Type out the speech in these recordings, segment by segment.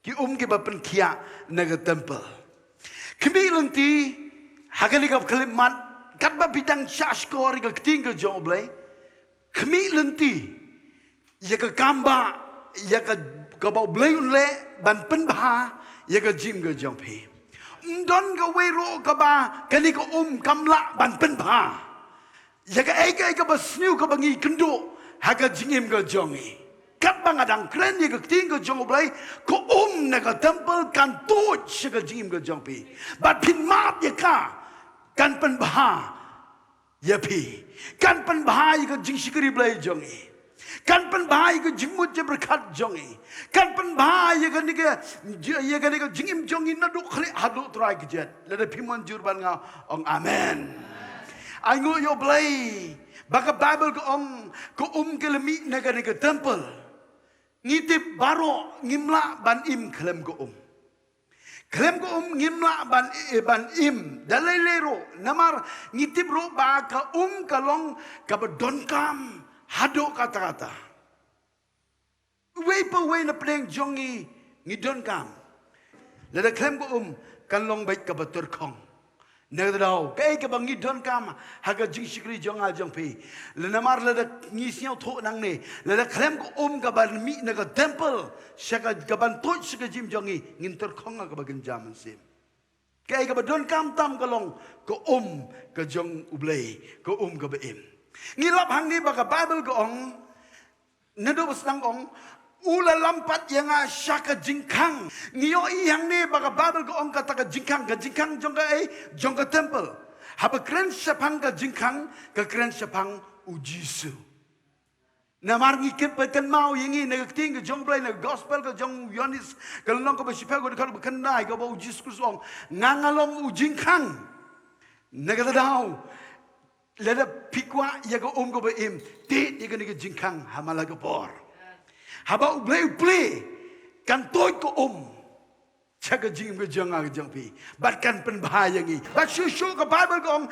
ki ki ba pen kia naga temple kemi lenti hagani ka kalimat kat ba bidang charge ko ri ka ting ka jong blai kemi lenti ya ka kamba ya ka ba blai le ban pen ba ya ka jim ka jong phi don ka we ro ka ba kani ka kamla ban pen ba ya ka ai ka ba sniu ka ba ngi kendo haga jingim ka jongi kat ba ngadang kren ya ka ting ka jong blai ko na ka temple kan to ka jingim ka jong phi ba pin mat ya ka kan pen ba ya phi kan pen ba ya ka jing sikri blai jongi kan pen ba ya ka jingmut je berkat jongi kan pen ba ya ka ni ka jingim jongi na do khre adu trai ke jet la da phi manjur ban nga ong amen ai ngo yo blai baka Bible ko ke lemi na ka temple ngitip baro ngimla ban im klem ko klem ko ngimla ban im dalai lero namar ngitip ro ba ka kalong ka don kam hado kata-kata we pa we na pleng jongi ngi don kam la da klem ko kan long bai ka batur khong Nagdao, kay ka bang idon kam haga jing sikri jong al jong pi. Le namar le da ngisiaw tho nang ne. Le da klem ko ka ban mi na ka temple saka ka ban to saka jim jongi nginter khong ka bagan jaman sim. Kay ka ba don kam tam kalong ko ka jong ublay ko ka ba im. Ngilap hang ni ba ka Bible ko nado baslang ula lampat yang syaka jingkang ngiyo yang ni baga Bible ko kata ka jingkang jong ka temple haba kren sapang ka jingkang ka kren sapang ujisu namar ngikip peten mau yangi na ting ka jong blay na gospel ka jong yonis ka long ka basipa ko ka kanai ka ba ujis kusong ngangalong ujingkang nagada daw lada pikwa ya ka ka ba im ti ya ka jingkang hamala ka por haba ublay kan toy ko chaga jing ke janga jang pi bat kan pen bahayangi bat shu ka Bible ko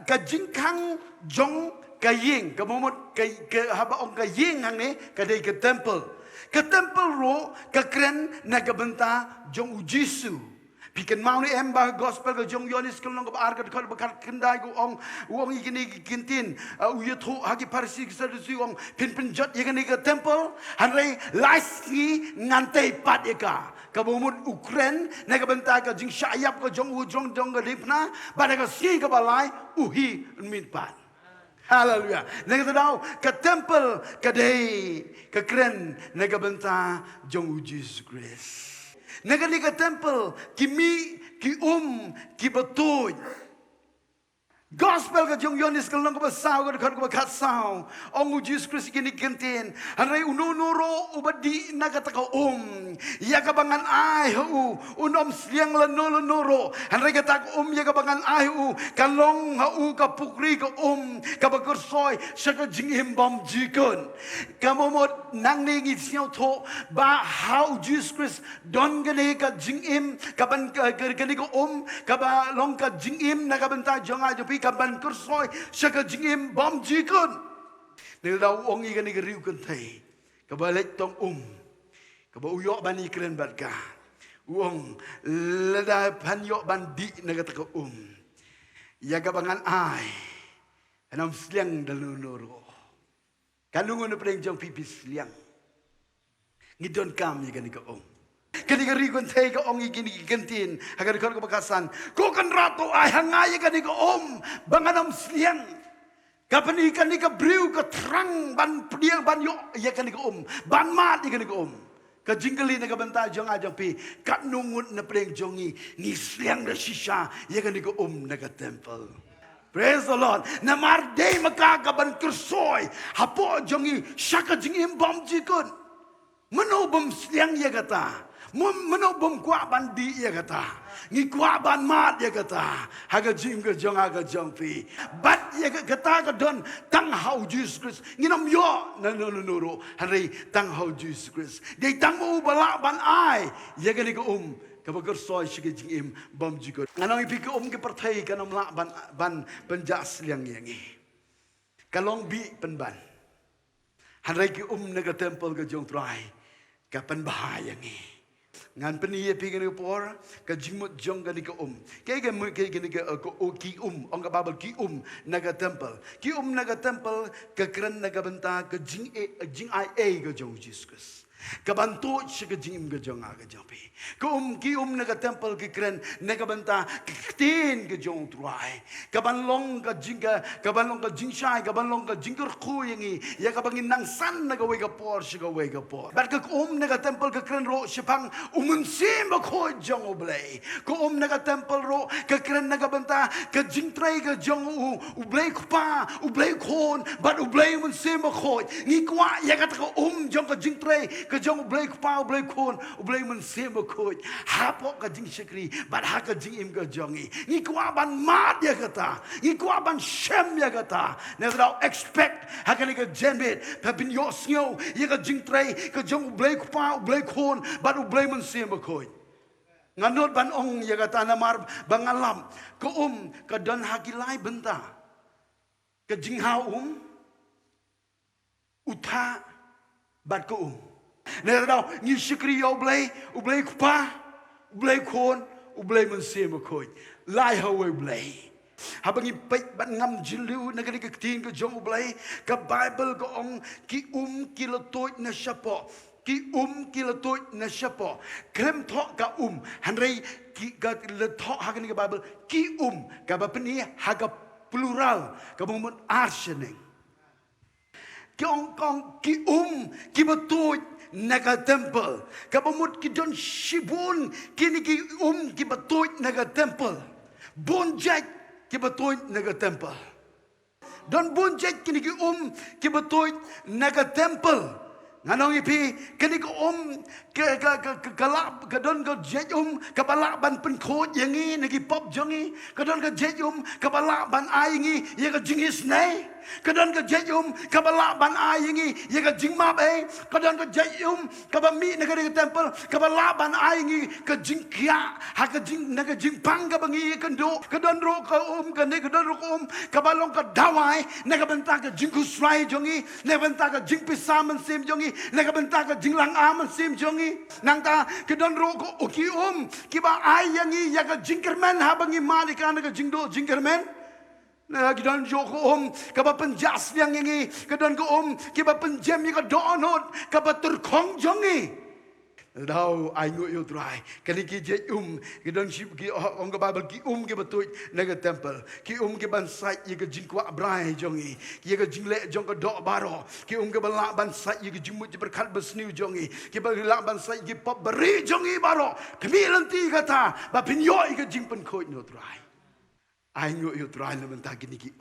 ka jingkang jong ka ying ka momot ka haba ka ying hang ne ka dei ka temple ro ka kren na ka benta jong ujisu pikan mau ni emba gospel ka jong yonis kelong ka ar ka bakar kendai ko wong igini kintin uya tho hagi parsi ka sadusi pin jot igini ka temple hanrei laisni ngantai pat eka ka bomut ukren na ka benta ka jing syayap ka jong ka dipna bada ka si ka balai uhi min pat haleluya nega tadau ka temple ka dei ka kren na ka benta jong Jesus Christ nega ni ka temple kimi ki ki batoy gospel ka jong yonis kalong ka basaw ka kat saw ong Jesus Christ kini kentin hanray ununuro ubadi nagataka ya ka bangan ay unom siyang lanolo hanray ka tak ya ka bangan ay kalong ka pukri ka ka bagursoy sa ka jinghim bam jikon kamomot nang ningi siyaw to ba how Jesus Christ don gani ka jinghim ka ban gani ka ka ba long ka jinghim nagabanta jong ajo kaban kursoy sa ka jingim bam jikon nilaw ong ikan ni riu kentay kabalik tong kaba uyo bani kren bat ka uong lada panyo bandi nagataka ya kabangan ay anam sliang dalunuro kanungon na preng jong pipis sliang ngidon kam ikan ni ka kani ka rigon tay ka igini gantin hagar ka bakasan ko kan rato ay hangay ka ni ka banganam sliang kapani ka ni ka briu ka trang ban priang ban yo ya ka ni ka ban mat ka ni ka jinggali na ka banta jong ajang pi kat nungut na preng jongi ni sliang na shisha ya ka ni ka na ka temple. Praise the Lord. Namar day makakaban kursoy hapo jongi shaka jingim bam jikon manobam sliang ya kata manobam kwa bandi ya kata ngi kwa ban mat ya kata haga jing ka jong aga jong pi bat ya kata ka don tang how Jesus Christ nginam yo na nuro hari tang how Jesus Christ dei tang mo bala ban ai ya ga ni ka kabagar soy sige jing bam jikon anong ipik ke pertai kanam la ban penjas liang yangi kalong bi penban hanrai ki naga temple ka jong trai kapan bahayangi ngan peni ye pi gani por ka jingmut jong gani ka ke gani ka ki ong ka babel ki naga temple ka kran naga benta ka jing ai ka jong Jesus ka bantu ka jing ka jong aga japi ki naga temple ki kran naga benta ka tin ka jong truai ka banlong ka jing shai ka banlong ka jing ku yangi ya ka bangin nang san naga we ka por bat ka naga temple ka kran ro sipang umun sim ba ko jong oblay ko naga temple ro ka kran naga benta ka jing trai ka jong ublay pa ublay kon bat ublay mun sim ba ko ni kwa ya ka jong ka jing trai ka jong ublay pa ublay kon ublay mun sim ba ko hapo ka jing shikri bat ha ka jing im ka jongi ni kwa ban mat ya kata ni kwa ban shem ya kata never expect ha ka ni ka jenbit pa bin yo snyo ya ka jing trai ka jong ublay pa ublay kon bat ublay mun sim ba ko nganot ban ong ya kata namar bangalam ka ka dan hakilai benta ka jing ha uta bat ka never ni shikri yo ublay pa ublay kon ublay mun sim ba ko lai ha we ublay habang ipay ban ngam jilu nagani ka tin ka jong ublay ka Bible ko ong ki kilotoy na siya po ki kilotoy na siya po krem to ka hanray ki ka leto hagani ka Bible ki ka ba peni haga plural ka bumun arsening ki ong kong ki batoy naga temple kabamut ki don shibun kini ki ki batoy naga temple bonjat ki batoy naga temple don bonjat kini ki ki batoy naga temple nganong ipi kini ki kalap kadon ka jet kabala ban pen khot yangi nagi pop jongi kadon ka jet kabala ban aingi ye ka jingis nei kadon ka jet kabala ban aingi ye ka jingma be kadon ka jet kabami nagari temple kabala ban aingi ka jingkya ha ka jing naga jingpang ka bangi kando kadon ro ka ka ne kadon ro kabalong ka dawai naga benta ka jingkusrai jongi naga benta ka jingpisam sim jongi naga benta ka jinglang am sim jongi nangta kedon ro ko uki kiba ayangi ya ka jingkerman habangi malika na ka jingdo jingkerman na kedon jo ko kaba penjas yang yangi kedon ko kiba penjem ya ka donot kaba turkong jongi daw ay ngu yo try kani ki je kedon ship ki ong ka Bible ki ki batoy naga temple ki ki bansai ye ka jingkwa brai jongi ye ka jingle jong ka do baro ki ka bala bansai ye ka jimut berkat besniu jongi ki bala bansai ki pop beri jongi baro kami lanti kata ba pinyo ye ka jingpen khoi no try ay ngu yo try na menta kini ki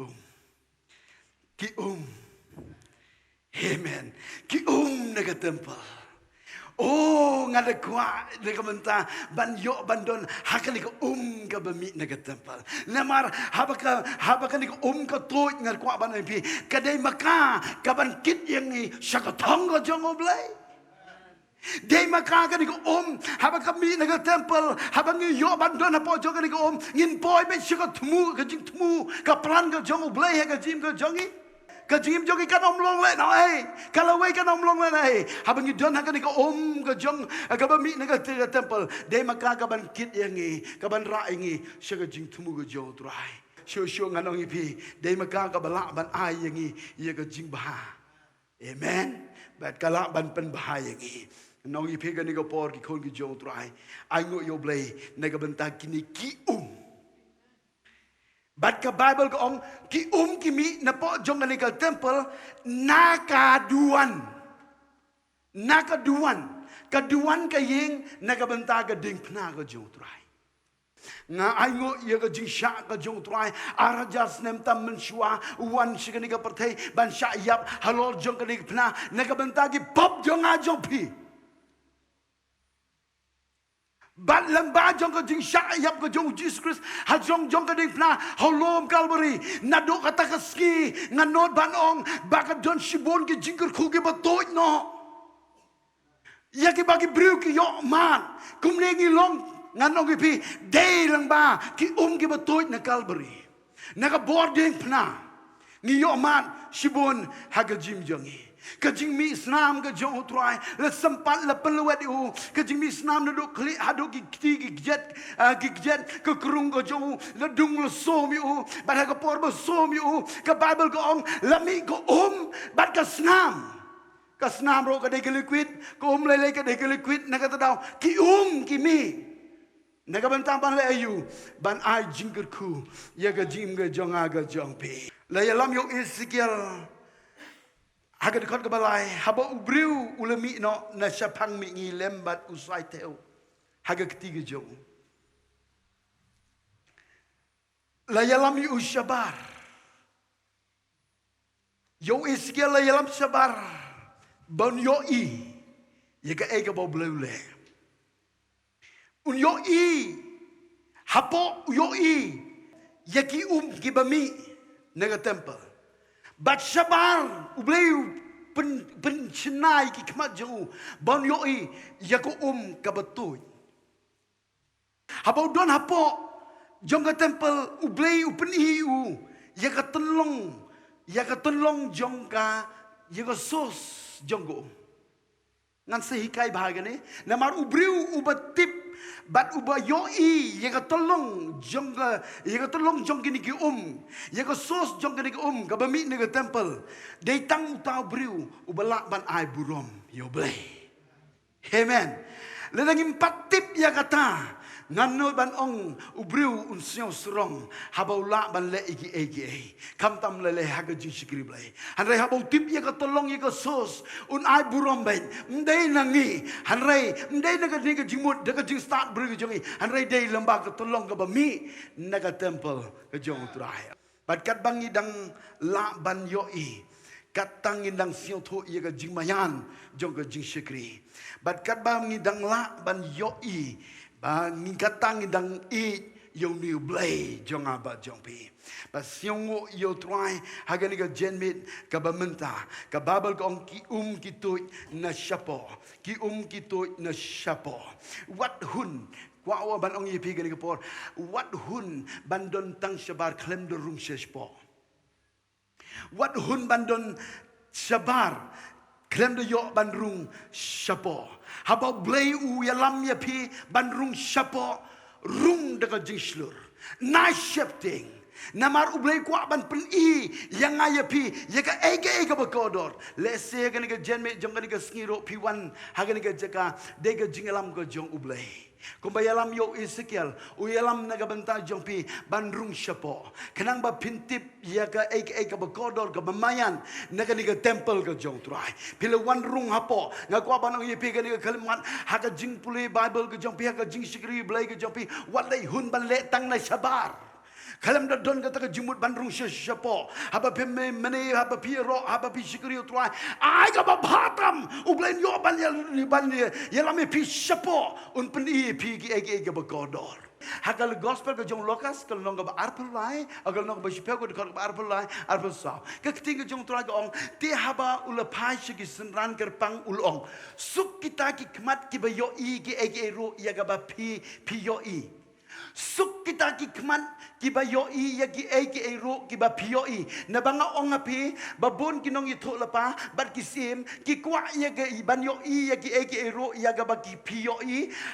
amen ki naga temple ngada kwa nega menta ban yo bandon hakali ko ka bami nega temple namar habaka ni ka toy ngar kwa ban pi kadai maka kaban kit yang ni saka thong ko jong oblay dei maka ka ni ko habaka mi nega temple habang yo bandon apo jong ni ko ngin boy be saka thmu ka jing thmu ka plan ka jong oblay ka jim ka jongi kajim jogi kan long le na kalau we kan long le na habang idon hakan ka ka jong ka ba mi na ka temple de maka ka ban kit yangi ka ban ra yangi sha jing thumu ka jo trai sho nganong ipi de maka ka bala ban ai yangi ye ka jing ba amen bat kala ban pen ba yangi nong ipi ka ni ka por ki khon ki jo trai ai ngo yo blay na ka ban ta kini ki Bat ka Bible ko ong ki mi na po jong legal temple nakaduan kaduan kaying nakabenta ka ding pna ka jong try nga ay ngo ye ka jing sha ka jong try ara jas nem tam men shwa wan shikani ka partay ban sha yap halol jong ka ding pna nakabenta ki pop jong a jong pi Bat lamba jong ka jing sha yap ka jong Jesus Christ ha jong ka ding pna holom Calvary nado ka takaski nganod banong baka don shibon ki jingker ku ki batoy no ya ki bagi bru ki yo man kumne ngi long nganong ki pi day lang ba ki ki batoy na Calvary naka boarding pna ni yo man shibon ha ka jim jongi Kajing mi Islam ke jong utrai le sempat le peluat u kajing mi Islam duduk klik hadu gigjet ke kerung ke jong le dung le som u bad ke por be som u ke Bible ke ong le mi ke bad ke Snam ro ke de ke liquid ke le ke de ke liquid na ka tadau ki mi na ka bantang ban le ayu ban ai jingker ku ya ke jim ke jong aga jong pi le ya lam yo Ezekiel Haga dekat ke balai, haba ubriu ulami no na syapang mi ngi lembat usai teu. Haga ketiga jong. Layalam yu syabar. Yo iskia layalam syabar. Ban yo i. Yaga ega bau blule. Un yo i. Hapo yo i. Yaki ki bami. Naga temple. Bat syabar ubleu pencenai ki kemat jauh ban yoi yaku ka betul habau don hapo jong ka temple ubleu pen iu yaka telong jong ka yaka sos jong go ngan sehikai bahagane namar ubreu ubatip bat uba yoi yaka tolong jong kini ki yaka sos jong kini ki ka bami ni ka temple dei tang utau briu ubalak ban ai burom yo blay amen ledang impat tip ya kata ngano ban ong ubriu unsyo serong habau la ban le igi kam tam le haga jing sikri blay hanrai habau tip ya ka tolong ya ka sos un ai burom bain ndai nangi hanrai ndai naga ni ka jimut daga jing start briu jongi hanrai dei lembah ka tolong ka bami naga temple ka jong trai bat kat bangi dang la ban yoi katang indang siang tu ia ka jing mayan jong ka jing sikri bat kat bangi dang la ban yoi Bang katang indang yo new blay jong aba jong pi ba siong yo try haga ni ka jenmit ka bamenta ka babal ko ki ki na shapo ki na shapo what hun kwa wa ban ong yipi gani ka por what hun bandon tang shabar klem do rum shespo what hun bandon shabar klem do yo bandrung shapo habau blay u yalam ya pi bandrung shapo rung dekat jingslur night shifting namar ublay kwa ban pen yang ngaya pi yaka ega bakodor let's say gani ka jenme jong gani ka skiro pi1 hagani ka jaka dega jingalam ko jong ublay kumbayalam yo Ezekiel uyalam naga banta jong pi bandrung shapo kenang ba pintip yaka ega bakodor ka mamayan naga ni ka temple ka jong trai pila wan rung hapo ngakwa ban ong yepi gani ka kalimat haga jing puli Bible ka jong pi haga jing sikri blay ka jong pi walai hun ban le tang na shabar kalam da don kata ka jimut bandrung shapo haba pe mene haba pi ro haba pi sikri trai ai ka ba bhatam ublen yo ban ya lame pi shapo un pen pi ki ega bakodor hagal gospel ka jong lokas kal nong ba arpulai agal nong ba shipel ko ka arpulai arpul sa ka ting jong trai ka ong ti haba ulapai shi ki senran kerpang ulong suk kita ki kmat ki ba yo ki ega ro ya ga ba pi yo suk kita ki kman ki ba yo ya ki ro ki ba pio na banga ong api babon kinong ito lapa bat kisim ki kwa ya ga ban yo ya ki ro ya ga ba ki pio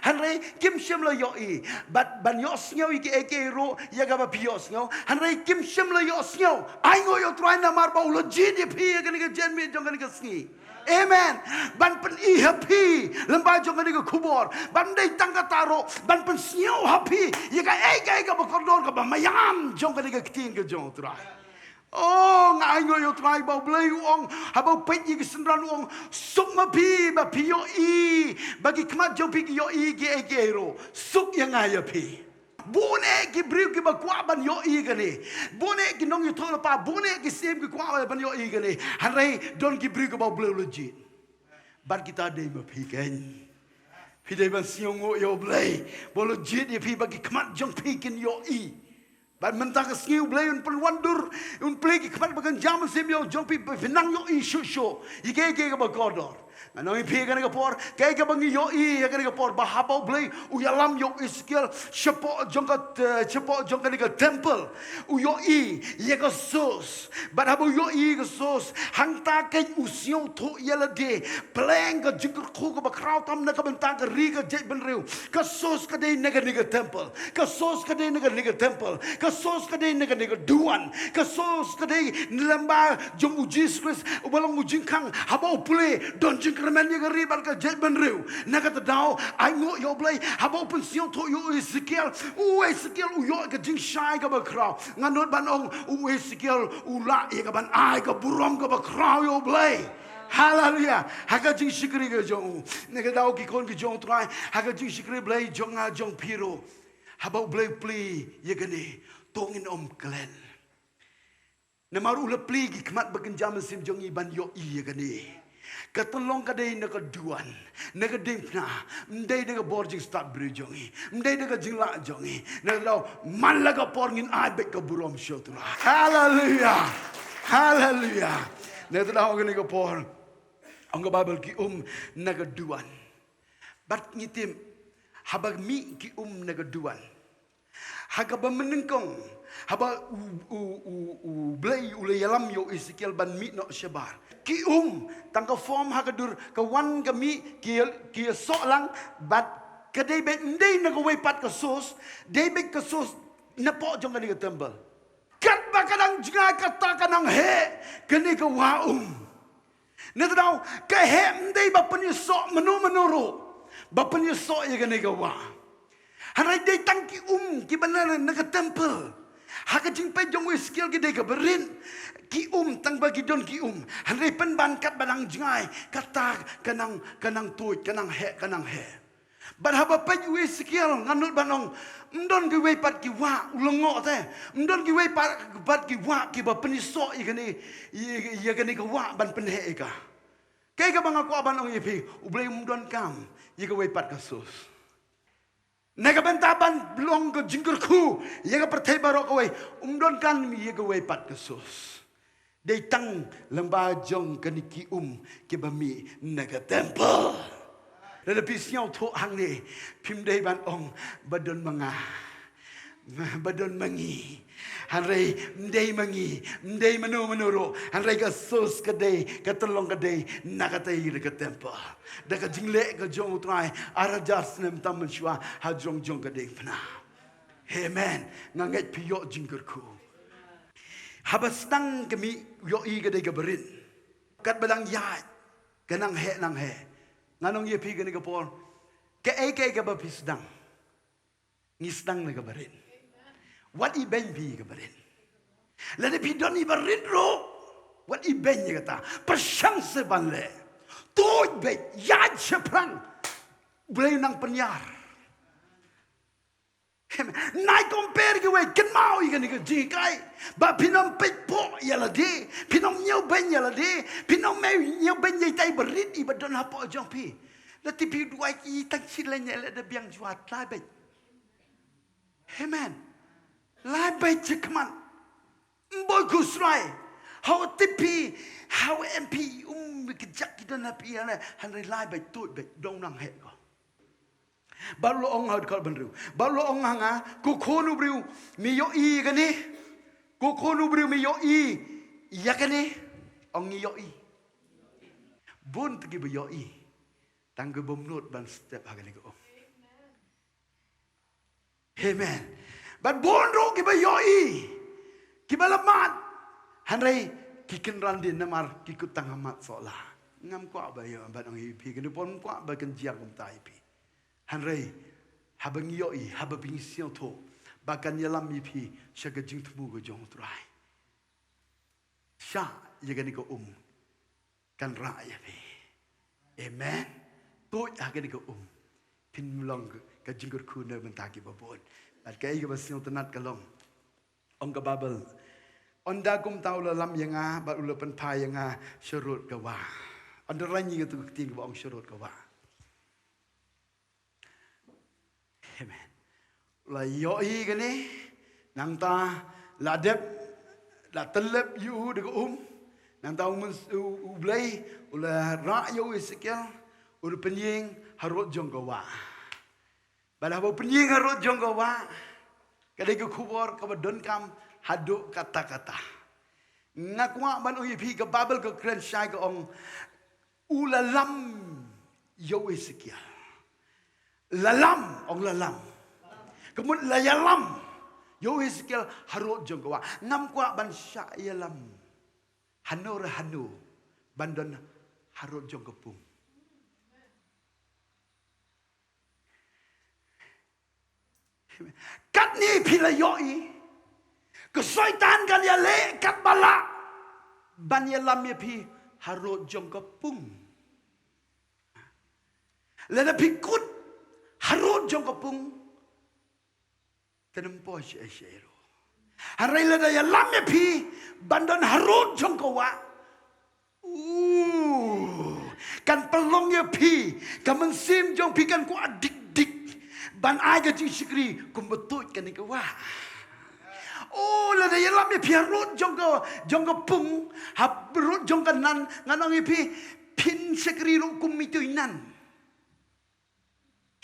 hanre kim shim lo yo bat ban yo snyo ki ro ya ga ba pio snyo hanre kim shim lo yo snyo ai ngo yo try na mar ba ulo ji di pi ga ni ga jen mi jong ga ni ga sngi Amen. Ban pen happy lembah jong ni ko kubor. Ban dei tangka taro. Ban pen sio happy. Ye ka ega bakordor ka ba mayam jong ni ka kitin ka jong trai. Oh ngai ngo yo trai ba blai ong haba pet ye senran ong suk ma pi ba pi yo bagi kmat jong pi yo ge ero. Suk yang ngai pi. Bune ki briu ki bakwa ban yo gani bune ki nong yu thola pa bune ki sem ki kwa ban yo gani hanrai don ki briu ki ba bleu legit ban kita dei ma pi ken pi dei ban siong yo blei bo legit ye pi bagi kmat jong pi kin yo ban mentang ka skiu blei un pel wandur un play ki kmat bagan jam sem yo jong pi finang yo shu ye ge ba godor Anong ipi kan ka por kay ka bangi yo I kan ka por bahabaw blay uyalam yo iskiel chepo jong ka temple u yo I ye ka sos but habo yo I ka sos hang ta kay usyo to yela de pleng ka jing ko ka kraw tam na ka bentang ka ri ka je ben rew ka sos ka de na ka temple ka sos ka de na ka temple ka sos ka de na ka duan ka sos ka de nilamba jong u Jesus walang u jingkang habo pule don jing kremen ye ka ri bal ka je ben rew na ka daw ai ngo yo blay habo pen siong to yo Ezekiel u yo ka jing shai ka ba kraw nganot ban ong u Ezekiel u la ye ka ban ai ka burom ka ba kraw yo blay Hallelujah. Haga jing shikri ga jong. Nega daw ki kon ki jong try. Haga jing shikri blay jong a jong piro. Haba blay pli ye gani tongin klen. Na maru le pli ki kmat bagen jam sim jong iban yo I ye gani. Katulong kadai naga duan, naga dimpna, mdai naga borjing start bridge jongi, mdai naga jingla jongi, naga daw malaga porngin aibek ka burom shotra. Hallelujah, hallelujah. Naga daw naga por, ang Bible ki naga duan, bat ngitim habag mi ki naga duan, hagaba menengkong. Haba blay ule yalam yo Ezekiel ban mi no shebar ki tangka form hagadur ka wan kami ki so lang bat kadai be ndai na go pat ka sos dai be ka sos na po jong ka temple kat ba kanang jinga kata kanang he kani ka waum na daw ka he ndai ba pani so menuro ba pani so ye kani ka wa harai dai tangki ki banana na ka temple Haka jing pe jong skill ki dega berin ki tang bagi don ki hanrei pen ban kat badang jingai kata kanang tuit kanang he ban haba pe skill nganut banong ndon ki we pat ki wa ulongo te ndon ki we pat ki wa ki ba peniso ikani ka wa ban pen he ka kay ka bang ako abanong ipi ublay don kam ka we pat ka sus Nagabentaban belong ke jingkerku, ia pertai baru kau, don kan ia kau pat kesus. Datang lembah jong keniki kebami naga temple. Tetapi siang tu hang ni pimdai ban ong badon mangi. Hanrei mdei mangi, mdei menuro, hanrei ka sos kadai, katolong kadai, nakatai ke temple. Daka jingle ka jong utrai, arajas nem tamen shua, ha jong kadai pna. Amen. Nganget piyo jingkerku. Habas nang kami yo I kadai ka berin. Kat badang yat, kanang he nang he. Nganong ye pi kani ka por. Ka ka ba pisdang. Ngisdang na ka berin. What I ben bi ka berin. Lade pi don I berin ro. What I ben ye kata. Persyang sebanle. Tuj be yad seprang. Boleh nang penyar. Nai compare ke we ken mau I kan ke jikai. Ba pinom pet po ya lade. Pinom nyau ben ya lade. Pinom me nyau ben ye tai berin I badon hapo jong pi. Lati pi duai I tak silanya lade biang juat lai be. Amen. Lai bay cekman, boy kusrai, how tipi, how MP kejak kita napi ana, hanai lai bay tu bay dong nang het ko. Baru ong hau kal benru, baru ong hanga, kukonu briu mi yo I kani, kukonu briu mi yo I, ya kani, ong yo I. Bun tegi bi yo I, tangga bomnut ban step hagani ko. Amen. But bonro kiba yoi, kiba lamat, hanrei kikin randin namar kikut tangamat sola. Ngam kwa ba yo bat ang ipi kini pon kwa ba kan jiang kum tai pi. Hanrei habang yoi habang siang to bakan yalam ipi syaga jing tumu go jong trai. Sya yagani ko kan ra ya pi. Amen. To yagani ko pin mulong ka jingkur ku na mentaki babon. At kaya ka basyong tanat kalong. Ang kababal. Onda kum tau lalam yang ba ulapan pa yang syurut kawa. Onda ranyi ka tukting ka ang syurut kawa. Amen. La yoi gani nang ta la dep la telep yu de Nang tahu ublay ulah ra'yo Ezekiel ur penying harut jonggawa. Pada bau penying harut jonggawa. Kadai ke kubur ke badon kam haduk kata-kata. Ngakwa ban uyi pi ke babel ke kren syai ke ong ulalam yo Ezekiel. Lalam ong lalam. Kemudian layalam yo Ezekiel harut jonggawa. Ngam kwa ban syak yalam. Hanu bandon harut jong kepung. Kat ni pilayoi. Kesoitan kan ya le kat bala. Ban ya lam ya pi harut jong kepung. Lena pikut harut jong kepung. Tenempo syairu. Harai lada ya lam ya pi bandon harut jong kawa. Kan pelong ya pi kan mensim jong pi kan ku adik-dik ban aga jing sikri kum betut kan ni kawa. Lada ya lam ya pi harut jong ka pung harut jong kanan nganong ya pi pin sikri ru kum mituinan.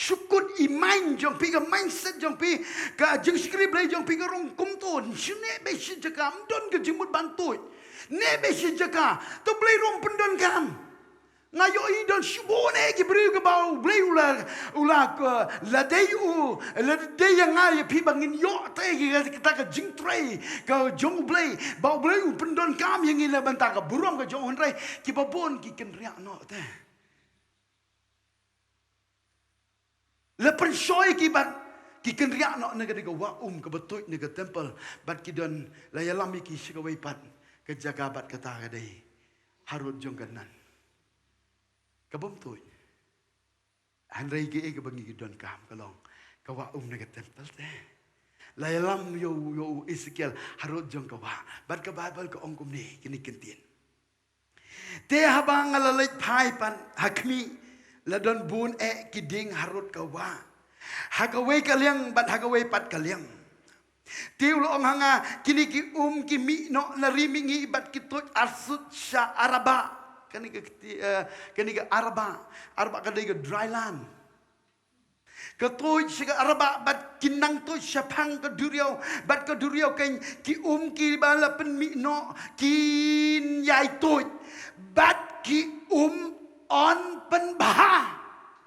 Syukur iman jong pi ke mindset jong pi ke jeng skrip lay jong pi ke rong kum ton syune be si jaka don ke jemut bantut ne be si jaka to blay rong pendon kam ngayo i don shibone ki bri ke bau blay ula ke ladeyu ladey yang ngai pi bangin yo te kita ke jing tray ke jong blay bau blay pendon kam yang ila bantaka burung ke jong honrai ki babon ki ken riak no te. Lepas soy kibat kiken riak nak negara wa ke betul negara temple bat kidon layalami ki sikawai pat ke jagabat kata kadai harut jongganan kabum tu handrai ge ke bangi kidon kam kalong ke wa negara temple te layalam yo Ezekiel harut jong ke wa bat ke Bible ke ongkum ni kini kentin te habang alalait pai pan hakmi ladon bun kiding harut kawa. Hagawai kaliang bat hagawai pat kaliang. Tiu lo ong hanga kini ki ki mi no narimi ngi bat kitut arsut sya araba. Kani ke araba. Araba kadai ke dry land. Ketui siga araba bat kinang tu syapang ke duriau. Bat ke duriau kan ki ki bala pen mi no kin yai tu. Bat ki on penbah.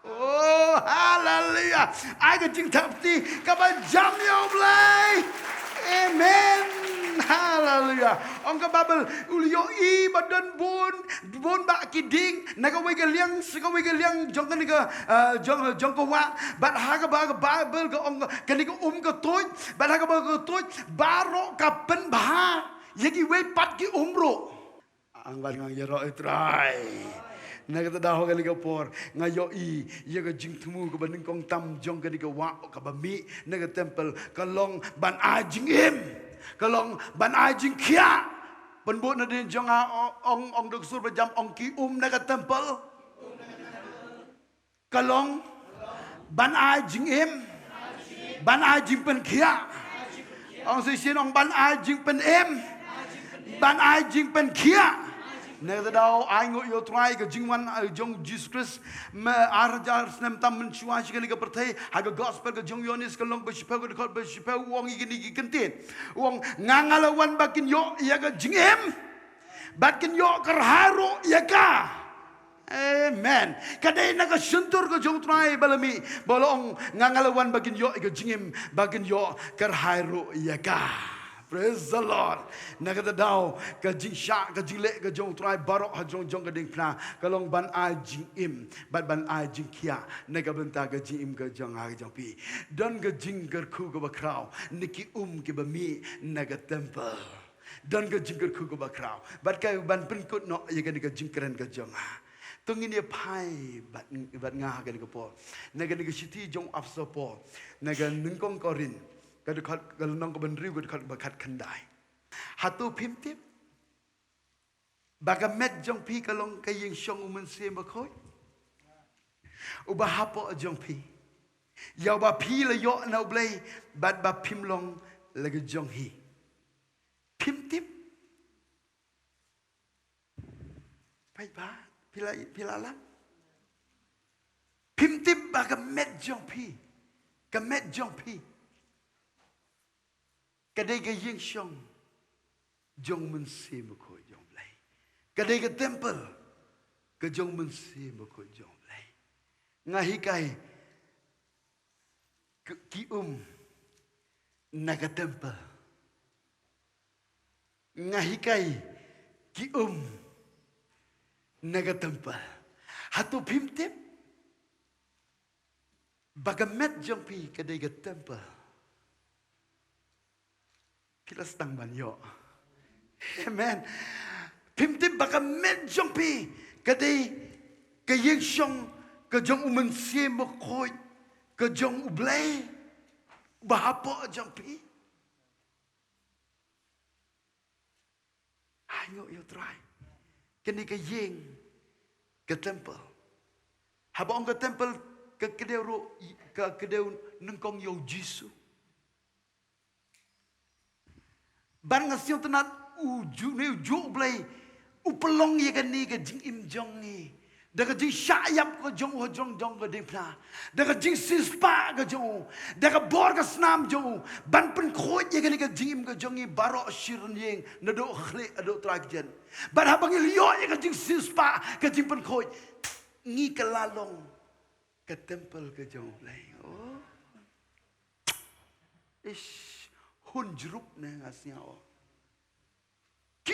Oh, haleluya. Aku jing tapti kapan jam yo blay. Amen. Haleluya. Ongka babel ulio i badan bon ba kiding naga wege liang siga wege liang jongkan ni ka jongko wa bat haga ba babel ka ong kani ka ka toy bat haga ba ka toy baro ka penbah. Yagi we pat ki umro. Ang bal ngang yero itrai. Naga dah kali kapor ngayo ia ke jing temu ke banding kong tam jong ke di ke wa ke bami naga temple kalong ban ajing kalong ban ajing kia penbut na din jong ong dok sur berjam ong ki naga temple kalong ban ajing ban ajing pen kia ong sisin ong ban ajing pen ban ajing pen kia. Nega dau aingo yo try ke jingwan jong Jesus Christ me arjar snem tam menchua shikani ke pertai haga gospel ke jong yonis ke long beshipa ke dekot beshipa wong igini kentin wong ngangalawan bakin yo ya ke jingem bakin yo kerharu ya ka amen kadai naga suntur ke jong try balami bolong ngangalawan bakin yo ke jingem bakin yo kerharu ya ka. Praise the Lord. Nagada daw ka jing sha ka jing le ka jong try barok ha jong ka ding pna kalong ban a jing ban a jing kia nagabenta ka jing ka jong ha jong pi don ka jing ka khu ka bakraw niki ki ba mi naga temple don ka jing ka khu ka bakraw bat ka ban pin kut no ya ka jing keren ka jong ha tungin dia pai bat ngah ka ni ka po naga ni ka siti jong afso po naga ningkong korin Kadukat galunang kabandri kadukat bakat kandai. Hatu pimtip. Bagamet jong pi kalong kayeng syong umensi bakoy. Ubahapo jong pi. Yaw ba pi la yo na ublay bad ba pimlong lagi jong hi. Pimtip. Hai ba, pila la. Phim tiếp ba cái mét jong pi. Cái mét jong pi. Cái đây cái riêng sông. Jong mun si một khối jong lấy. Cái đây cái temple. Cái jong mun si một khối jong lấy. Ngahi kai. Ki naga temple. Ngahi kai. Ki naga temple. Hatu phim tiếp. Bagamet jong pi cái đây cái temple. Kita sedang banyo. Amen. Phim tiếp bagamet jong pi cái đây cái yên sông cái jong mình xem một khối cái jong ublay bahapo jong pi. Ayo you try. Cái này cái yên cái temple. Habang cái temple kedeu nengkong yo Jisu. Ban ngasiu tenat uju blay upelong ye kan ni ke jing im jong ni. Da ka jing syayap ko jong ho jong ko ding pla. Da ka jing sispa ka jong. Da ka bor ka snam jong. Ban pen khoj ye kan ni ke jing im ka jong ni baro shirin yeng na do khle ado trakjen. Ban habang yo ye ka jing sispa ka jing pen khoj ngi ka lalong. Ke temple ke jong lay. Oh. Ish hun jrup ne ngasnya oh. Ki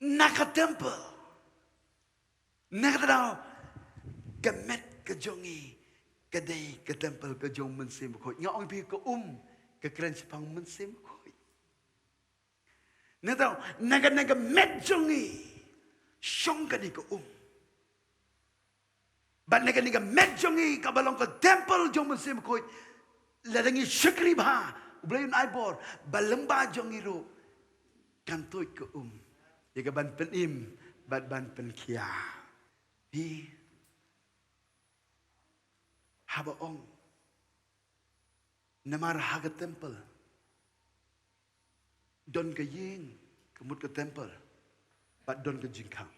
na ke temple. Na ke dau ke met ke jongi ke dei ke temple ke jong men sim khoi. Nga ong pi ke ke kren sipang men sim khoi. Na dau na ke met jongi. Shong ke ni ke Ban nega nega met jongi kabalong ke temple jong musim koi ladangi syakri bah ublayun aibor balemba jongi ro kantoi ke ya ban penim ban penkia di haba ong namar haga temple don ke ying kemut ke temple bat don ke jingkang.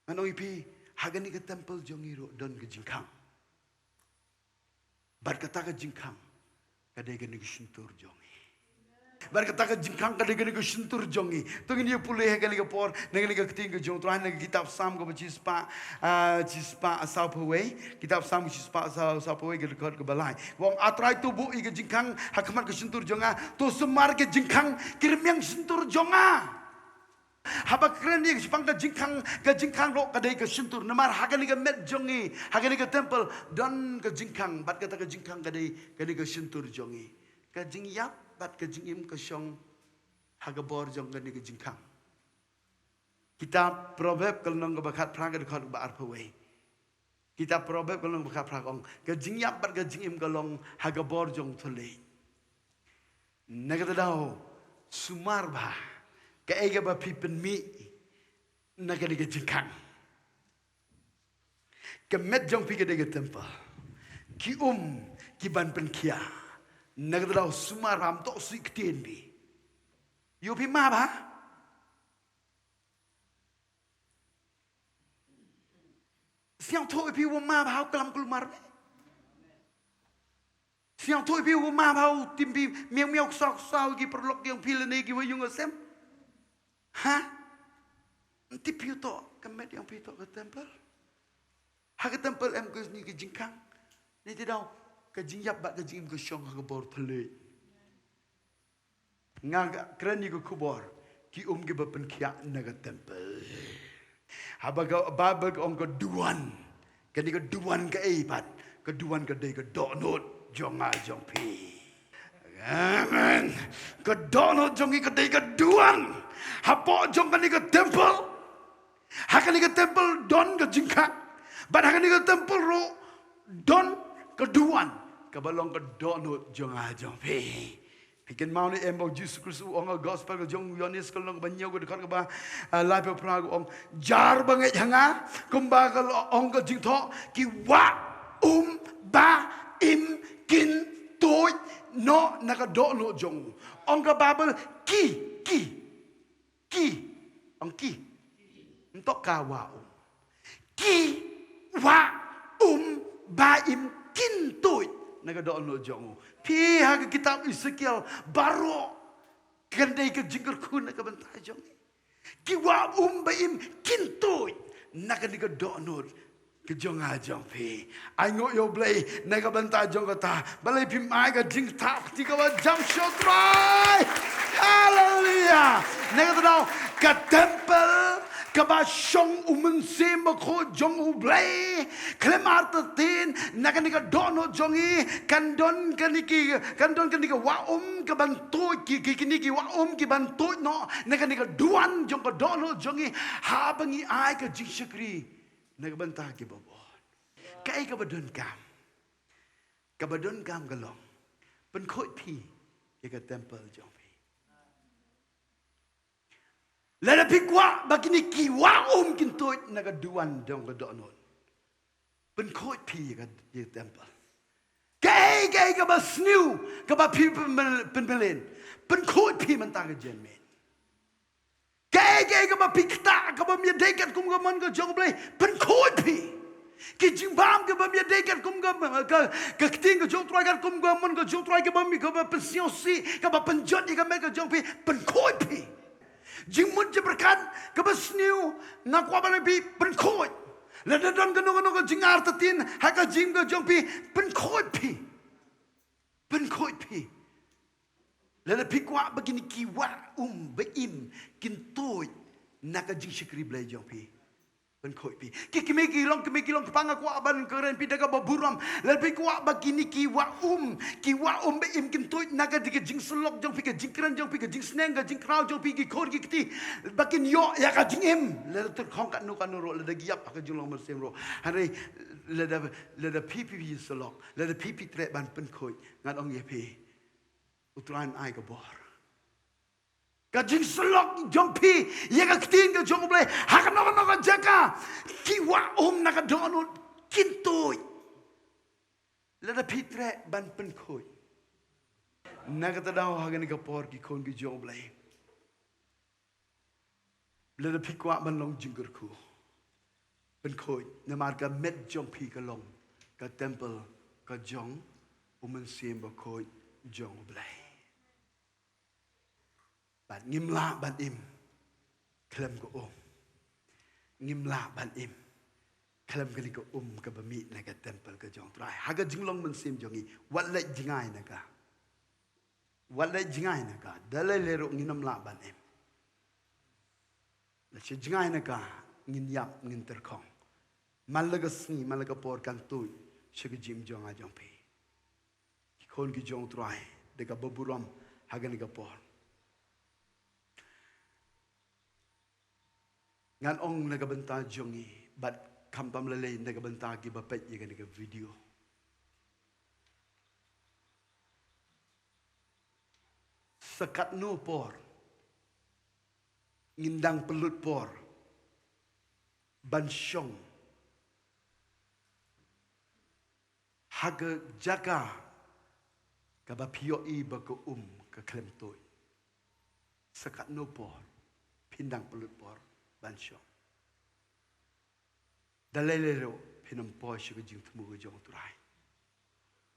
Anong ipi hagani ke temple jongiro don ke jingkang. Bar kata ke jingkang kadai ke negi suntur jongi. Bar kata ke jingkang kadai ke negi suntur jongi. Tungin dia pulih ke negi por negi keting ke jong tuan negi kitab Sam ke cispa asal pawai kitab Sam cispa asal pawai ke dekat ke balai. Wong atrai tubuh ke jingkang hakamat ke suntur jonga tu semar ke jingkang kirim yang suntur jonga. Haba keren ni sepang ke jingkang ro kadai ke suntur namar hagani ke met jongi hagani ke temple don ke jingkang bat kata ke jingkang kadai ke suntur jongi ke jing yap bat ke jingim ke syong haga bor jong kadai ke jingkang. Kitab Proverb kalau nong bakat prang ke dekat ba arpawai. Kitab Proverb kalau nong bakat prang ong ke jing yap bat ke jingim ke long haga bor jong thole. Negata dau sumar bah Kaya ba pipen mi nagani ke jingkang. Kemet jong pi ke de temple. Ki ki ban pen kia. Nagdao sumaram to si ktien bi. Yo pi ma ba? Siang to pi wo ma ba kelam kelumar. Siang to pi wo ma ba timbi miang sok gi perlok yang pilene gi wo yung asem. Hah? Nanti piuto kemet yang piuto ke temple. Hak temple em ke ni ke jingkang. Ni tidak ke jingyap bat ke jingim ke syong ke bor pele. Ngak keren ni ke kubor. Ki ke bapen kia na ke temple. Habaga babag ong ke duan. Ke ni ke duan ke eipat. Ke duan ke dei ke donut jonga jong pi. Amen. Ke donut jongi ke dei ke duan. Hapo jong kani ke temple. Hakani ke temple don ke jingkang. But hakani ke temple ro don ke duan. Kebalong ke donut jong ajong pi. Pikin mau ni embau Jesus Kristus ong gospel ke jong Yohanes ke long banyo ke dekat ke ba live pragu ong jar banget hanga kumba ke ong ke jingtho ki wa ba im kin toy no naka donut jong ong ke babel ki ki ki untuk kawa ki wa baim kintoi naga do no jongo pi ha kitab Ezekiel baro gandai ke jingger ku naga bentai jong ki wa baim kintoi naga diga do no ke jong a jong pi ai ngo yo blai naga bentai jong kata balai pi mai ga jing tap ti ka jam shot right hallelujah naga do ka temple kaba shong umense mako jong ublay klemartin nakanika dono jongi kandon kaniki wa kabanto kiniki wa kibanto no nakanika duan jong dono jongi habangi ai ka jishkri nakabanta ki babon kai kabadon kam galong pen khoi phi ka temple jong Lada pikwa bagini kiwa kintoit naga duan dong donon. Ben koit pi ka di temple. Kay ka ba snew ka ba pi penbelen. Ben koit pi man taga jenmen. Kay ka ba pikta ka ba mi dekat kum ka man ka jong blay. Ben koit pi. Ki jimbam ka ba mi dekat kum ka ting ka jong troy ka kum ka man ka jong troy ka ba mi ka ba pension si ka ba penjot ka me ka jong pi ben koit pi. Jingmun jeberkan kebasniu nakwa banabi penkoi. Ladadam kano jingar tatin haka jingga jongpi penkoi pi. Penkoi pi. Lada pikwa begini kiwa beim kintoi naka jing shikri blai jongpi. Penkoi pi. Kemeki long kepanga kwa ban keren pi daga baburam. Lada pikwa begini kiwa beim kintoi naka diga jing selok jongpi ka jingkran jongpi ka jing sneng ka jing krau jongpi ki khor ki kti. Bakin yo ya ka jing em. Lada tur khong kat no kanuro lada giap ka jung long mersem ro. Hari lada pipi selok. Lada pipi trek ban penkoi ngat ong ye pi. Utran ai ka bor. Kajing selok jompi, ya ka kting ka jong blay, haka no jaka, kiwa naka dono kintoi. Lada pitre ban penkoi. Naga tadaw haga ni kapor ki kon ki jong blay. Lada pikwa ban long jingger ku. Penkoi, namar ka met jompi ka long, ka temple ka jong, sim ba koi jong blay. Ban ngimla ban im klem ko ngimla ban im klem kali ko ka bami naga temple ka jong trai haga jinglong man sim jongi wala jingai naga dalai lero nginam la ban im la che jingai naga ngin yap ngin terkhong malaga sni malaga por kan tu shig jim jong a jong pe ki khon ki jong trai de ka baburam haga ni ka por ngan ong nagabenta jongi bat kampam lele nagabenta ki bapet ye ga video sekat no por ngindang pelut por ban syong haga jaga ka ba pio i ba ko ka klem toy sekat no por pindang pelut por Bansho. Dalelero pinampo siya jing tumugo jong turay.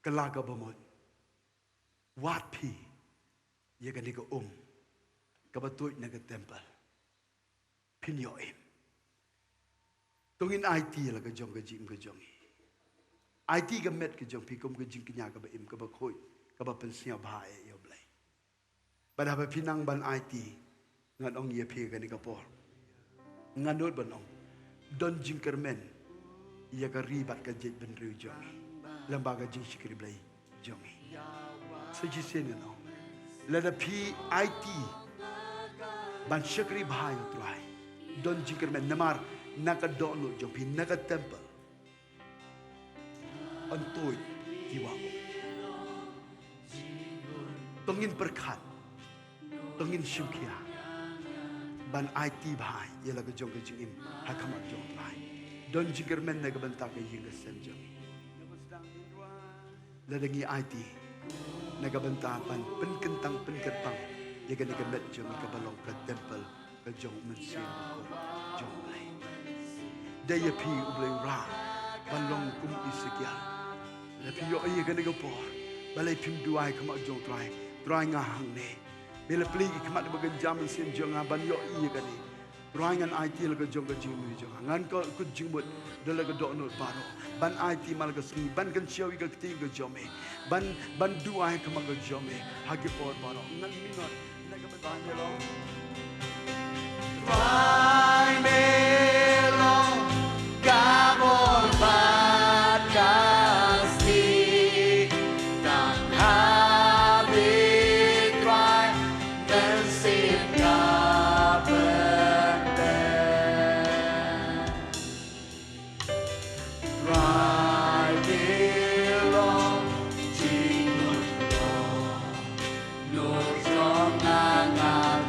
Kalaga bamod. Wat pi. Yaga niga Kabatoy naga temple. Pinyoim. Tungin IT laga jong ka jing ka jong. IT ka met ka jong pikom ka jing kanya ka ba im ka ba koy. Ka ba pensiya bahae yoblay. Badaba pinang ban IT. Ngan ong ye pi ka niga por. Nganod banong don jingkermen ia ka ribat ka jet ben riu jongi lambaga jing sikri blai jongi seji sen no lada pi IT ban sikri bhai utrai don jingkermen namar naka dono jong pi naka temple antoi kiwa tongin perkat tongin syukia ban IT bhai yela ka jong ka jing im hakamat jong bhai don jingkermen na ka banta ka ying sen jong ladangi IT na ka banta pan penkentang penketang ya ka met jong ka balong ka temple ka jong men sim jong lai daya pi ublay ra balong kum isegyan la pi yo iya kan ko balai pim duai kama jong trai nga hang ne bela pli kama de bagan jam sim jong ban yo iya kan trai ngan IT la jong jing mu jong ngan ko ku jing bot de la do no paro ban IT mal ga sing ban kan chiao ga ti ga jome ban duai kama ga jome hagi por paro ngan mi not na ga ban yo lo trai me lo ga bor bat kasti tang habit trai dan sip ga bende trai belong jingun no song ngangan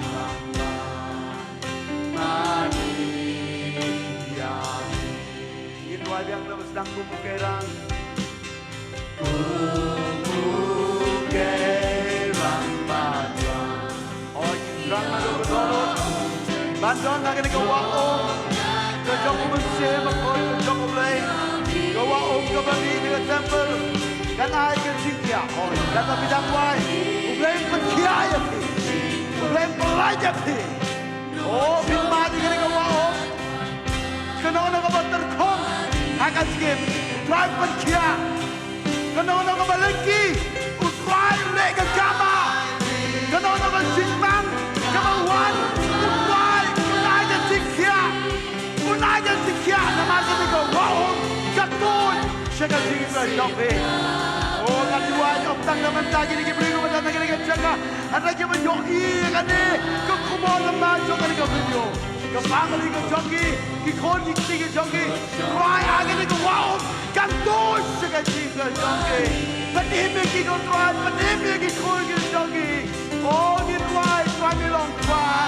yang dapat sedang kubukerang badang oh jindrang malu bertorot bandon lagi ni kawa om kejong kumensir makoi kejong kumlay kawa om kabali dengan temple kan ay kejingkia oh kata bidang wai kumlay penkia ya pi kumlay pelajar pi oh bimba di kawa om kenapa kabar terkong akan skip drive penkia kenapa balengki utrai lega jama kenapa simpang kemauan utrai unaja sikia nama kita ko wow katun sega jingga jope oh kadua optang naman tagi ni beri ko mata nagari jaga ada ke menjoi kan ni ke kumol lemah joga ni ko video ke family ko jogi ki khon ki ti ke jogi try age ni ko wow katun sega jingga joge panim ki ko try panim ki khon ki jogi oh ni try ni long try